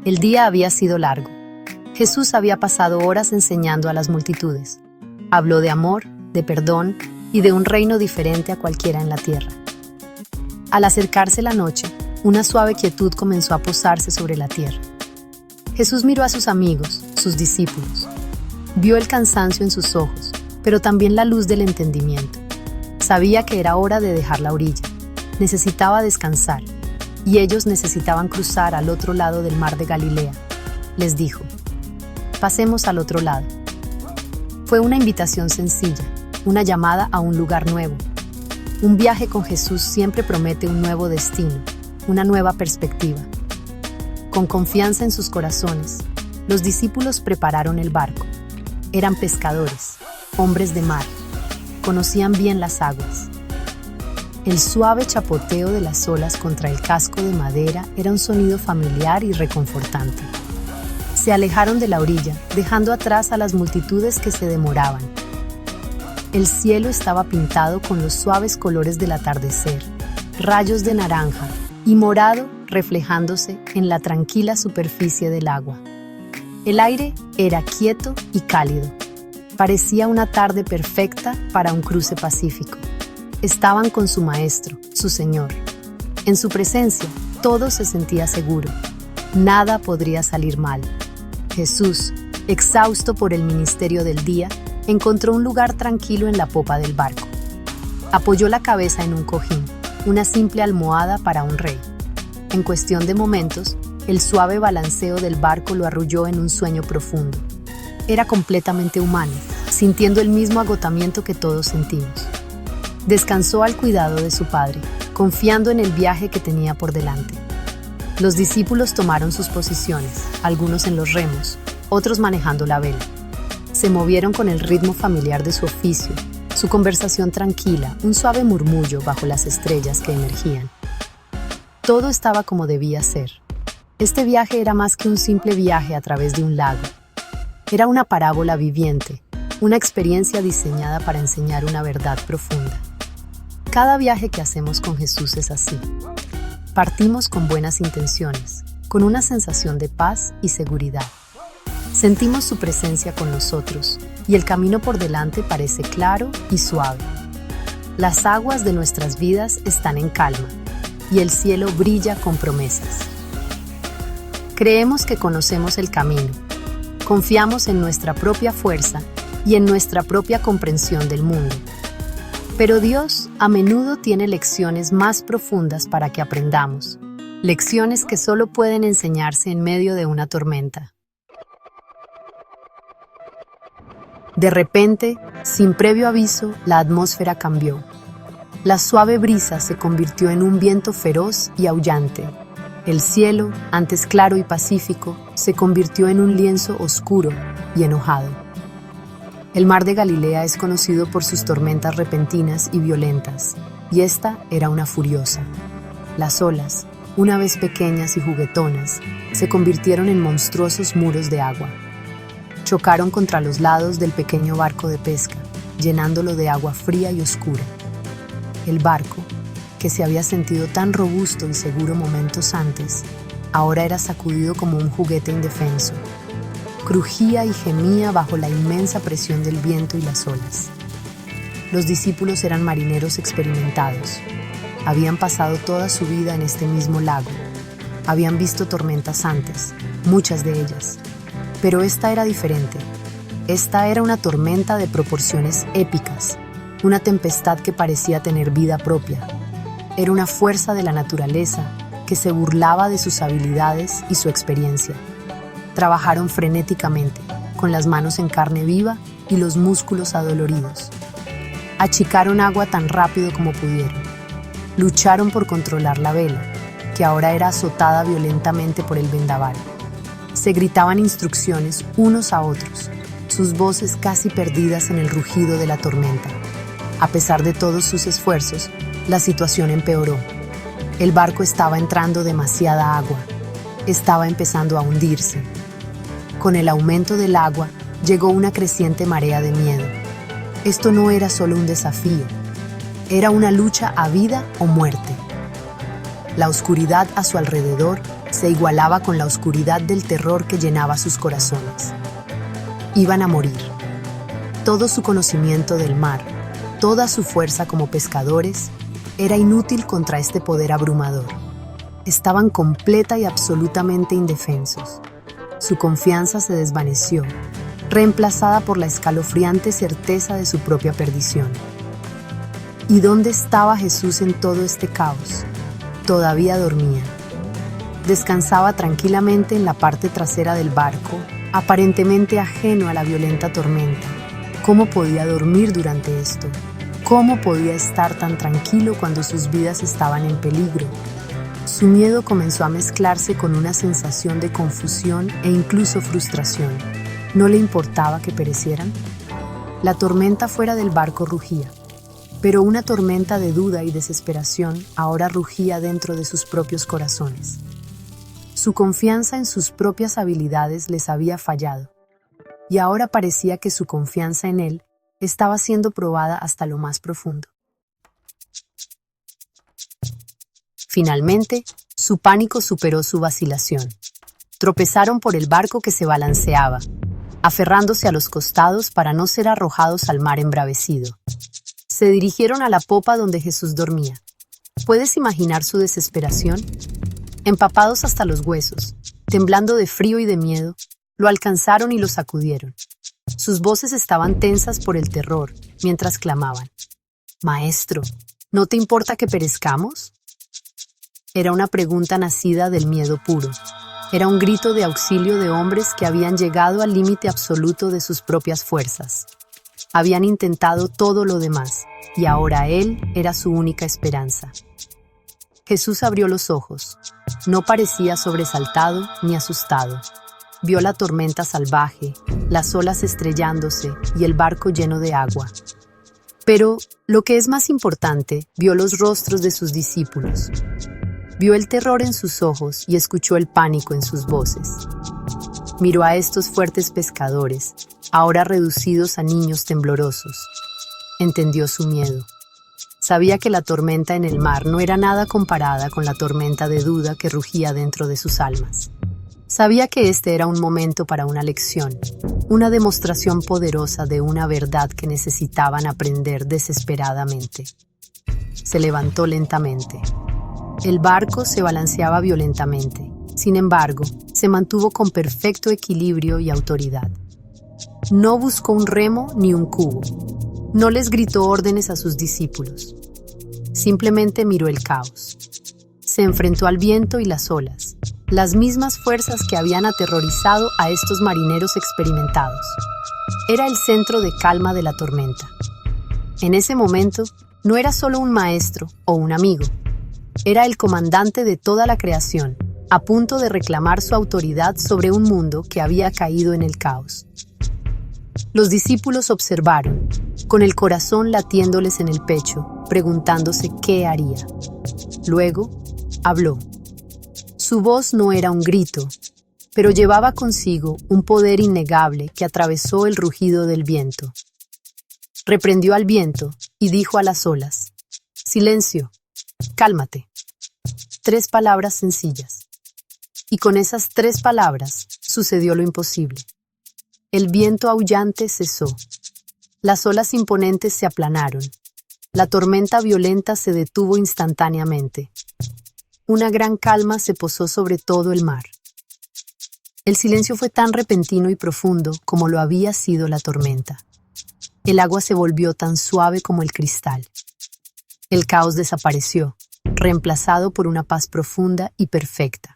El día había sido largo. Jesús había pasado horas enseñando a las multitudes. Habló de amor, de perdón y de un reino diferente a cualquiera en la tierra. Al acercarse la noche, una suave quietud comenzó a posarse sobre la tierra. Jesús miró a sus amigos, sus discípulos. Vio el cansancio en sus ojos, pero también la luz del entendimiento. Sabía que era hora de dejar la orilla. Necesitaba descansar, y ellos necesitaban cruzar al otro lado del mar de Galilea. Les dijo: pasemos al otro lado. Fue una invitación sencilla, una llamada a un lugar nuevo. Un viaje con Jesús siempre promete un nuevo destino, una nueva perspectiva. Con confianza en sus corazones, los discípulos prepararon el barco. Eran pescadores, hombres de mar. Conocían bien las aguas. El suave chapoteo de las olas contra el casco de madera era un sonido familiar y reconfortante. Se alejaron de la orilla, dejando atrás a las multitudes que se demoraban. El cielo estaba pintado con los suaves colores del atardecer, rayos de naranja y morado reflejándose en la tranquila superficie del agua. El aire era quieto y cálido. Parecía una tarde perfecta para un cruce pacífico. Estaban con su maestro, su Señor. En su presencia, todo se sentía seguro. Nada podría salir mal. Jesús, exhausto por el ministerio del día, encontró un lugar tranquilo en la popa del barco. Apoyó la cabeza en un cojín, una simple almohada para un rey. En cuestión de momentos, el suave balanceo del barco lo arrulló en un sueño profundo. Era completamente humano, sintiendo el mismo agotamiento que todos sentimos. Descansó al cuidado de su Padre, confiando en el viaje que tenía por delante. Los discípulos tomaron sus posiciones, algunos en los remos, otros manejando la vela. Se movieron con el ritmo familiar de su oficio, su conversación tranquila, un suave murmullo bajo las estrellas que emergían. Todo estaba como debía ser. Este viaje era más que un simple viaje a través de un lago. Era una parábola viviente, una experiencia diseñada para enseñar una verdad profunda. Cada viaje que hacemos con Jesús es así. Partimos con buenas intenciones, con una sensación de paz y seguridad. Sentimos su presencia con nosotros y el camino por delante parece claro y suave. Las aguas de nuestras vidas están en calma y el cielo brilla con promesas. Creemos que conocemos el camino, confiamos en nuestra propia fuerza y en nuestra propia comprensión del mundo. Pero Dios a menudo tiene lecciones más profundas para que aprendamos, lecciones que solo pueden enseñarse en medio de una tormenta. De repente, sin previo aviso, la atmósfera cambió. La suave brisa se convirtió en un viento feroz y aullante. El cielo, antes claro y pacífico, se convirtió en un lienzo oscuro y enojado. El mar de Galilea es conocido por sus tormentas repentinas y violentas, y esta era una furiosa. Las olas, una vez pequeñas y juguetonas, se convirtieron en monstruosos muros de agua. Chocaron contra los lados del pequeño barco de pesca, llenándolo de agua fría y oscura. El barco, que se había sentido tan robusto y seguro momentos antes, ahora era sacudido como un juguete indefenso. Crujía y gemía bajo la inmensa presión del viento y las olas. Los discípulos eran marineros experimentados. Habían pasado toda su vida en este mismo lago. Habían visto tormentas antes, muchas de ellas. Pero esta era diferente. Esta era una tormenta de proporciones épicas, una tempestad que parecía tener vida propia. Era una fuerza de la naturaleza que se burlaba de sus habilidades y su experiencia. Trabajaron frenéticamente, con las manos en carne viva y los músculos adoloridos. Achicaron agua tan rápido como pudieron. Lucharon por controlar la vela, que ahora era azotada violentamente por el vendaval. Se gritaban instrucciones unos a otros, sus voces casi perdidas en el rugido de la tormenta. A pesar de todos sus esfuerzos, la situación empeoró. El barco estaba entrando demasiada agua. Estaba empezando a hundirse. Con el aumento del agua, llegó una creciente marea de miedo. Esto no era solo un desafío, era una lucha a vida o muerte. La oscuridad a su alrededor se igualaba con la oscuridad del terror que llenaba sus corazones. Iban a morir. Todo su conocimiento del mar, toda su fuerza como pescadores, era inútil contra este poder abrumador. Estaban completa y absolutamente indefensos. Su confianza se desvaneció, reemplazada por la escalofriante certeza de su propia perdición. ¿Y dónde estaba Jesús en todo este caos? Todavía dormía. Descansaba tranquilamente en la parte trasera del barco, aparentemente ajeno a la violenta tormenta. ¿Cómo podía dormir durante esto? ¿Cómo podía estar tan tranquilo cuando sus vidas estaban en peligro? Su miedo comenzó a mezclarse con una sensación de confusión e incluso frustración. ¿No le importaba que perecieran? La tormenta fuera del barco rugía, pero una tormenta de duda y desesperación ahora rugía dentro de sus propios corazones. Su confianza en sus propias habilidades les había fallado, y ahora parecía que su confianza en él estaba siendo probada hasta lo más profundo. Finalmente, su pánico superó su vacilación. Tropezaron por el barco que se balanceaba, aferrándose a los costados para no ser arrojados al mar embravecido. Se dirigieron a la popa donde Jesús dormía. ¿Puedes imaginar su desesperación? Empapados hasta los huesos, temblando de frío y de miedo, lo alcanzaron y lo sacudieron. Sus voces estaban tensas por el terror, mientras clamaban: «Maestro, ¿no te importa que perezcamos?». Era una pregunta nacida del miedo puro. Era un grito de auxilio de hombres que habían llegado al límite absoluto de sus propias fuerzas. Habían intentado todo lo demás, y ahora él era su única esperanza. Jesús abrió los ojos. No parecía sobresaltado ni asustado. Vio la tormenta salvaje, las olas estrellándose y el barco lleno de agua. Pero, lo que es más importante, vio los rostros de sus discípulos. Vio el terror en sus ojos y escuchó el pánico en sus voces. Miró a estos fuertes pescadores, ahora reducidos a niños temblorosos. Entendió su miedo. Sabía que la tormenta en el mar no era nada comparada con la tormenta de duda que rugía dentro de sus almas. Sabía que este era un momento para una lección, una demostración poderosa de una verdad que necesitaban aprender desesperadamente. Se levantó lentamente. El barco se balanceaba violentamente. Sin embargo, se mantuvo con perfecto equilibrio y autoridad. No buscó un remo ni un cubo. No les gritó órdenes a sus discípulos. Simplemente miró el caos. Se enfrentó al viento y las olas, las mismas fuerzas que habían aterrorizado a estos marineros experimentados. Era el centro de calma de la tormenta. En ese momento, no era solo un maestro o un amigo. Era el comandante de toda la creación, a punto de reclamar su autoridad sobre un mundo que había caído en el caos. Los discípulos observaron, con el corazón latiéndoles en el pecho, preguntándose qué haría. Luego, habló. Su voz no era un grito, pero llevaba consigo un poder innegable que atravesó el rugido del viento. Reprendió al viento y dijo a las olas: «Silencio, cálmate». 3 palabras sencillas. Y con esas 3 palabras sucedió lo imposible. El viento aullante cesó. Las olas imponentes se aplanaron. La tormenta violenta se detuvo instantáneamente. Una gran calma se posó sobre todo el mar. El silencio fue tan repentino y profundo como lo había sido la tormenta. El agua se volvió tan suave como el cristal. El caos desapareció, reemplazado por una paz profunda y perfecta.